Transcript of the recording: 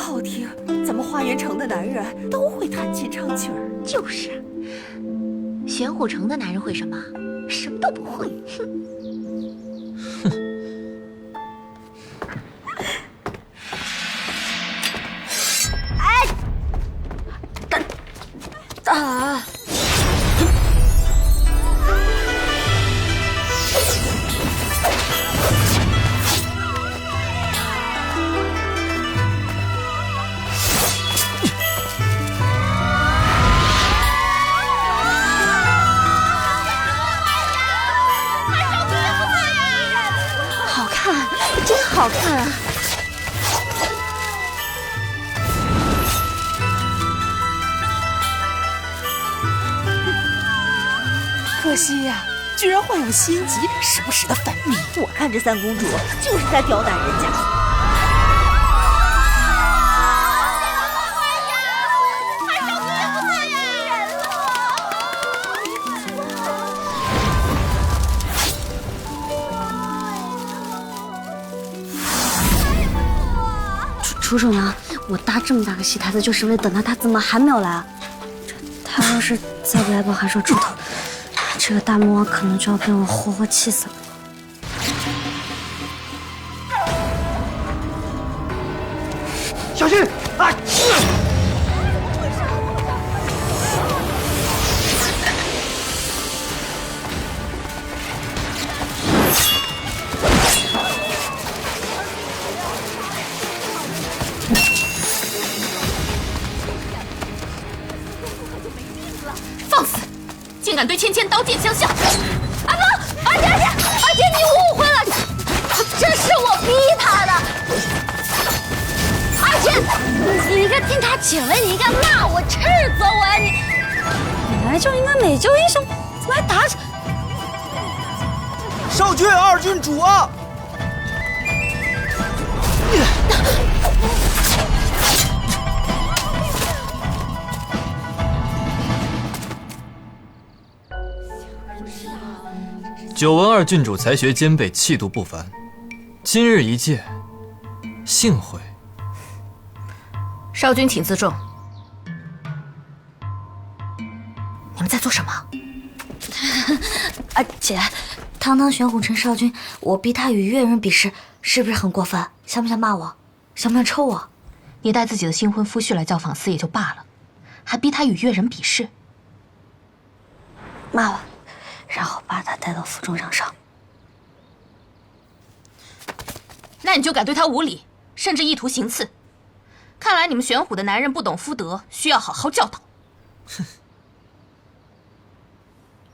好听，咱们花园城的男人都会弹琴唱曲儿。就是，玄虎城的男人会什么？什么都不会。啊！好看，真好看啊！可惜呀，居然患有心疾，时不时的分泌。我看这三公主就是在刁难人家。楚守娘，我搭这么大个戏台子，就是为了等他，他怎么还没有来啊？他要是再不来把还手出头，这个大魔王可能就要被我活活气死了。小心！啊！放肆！竟敢对芊芊刀剑相向！阿哥，阿姐，你误会了，这是我逼他的。阿姐，你应该听他请了，你应该骂我、斥责我呀！你本来就应该美救英雄，怎么还打起？少君二郡主啊！久闻二郡主才学兼备，气度不凡，今日一见，幸会。少君请自重。你们在做什么？姐，堂堂玄虎城少君，我逼他与越人比试，是不是很过分？想不想骂我？想不想抽我？你带自己的新婚夫婿来教坊司也就罢了，还逼他与越人比试。骂我，然后把他带到府中让赏。那你就敢对他无礼，甚至意图行刺。看来你们玄虎的男人不懂夫德，需要好好教导。哼。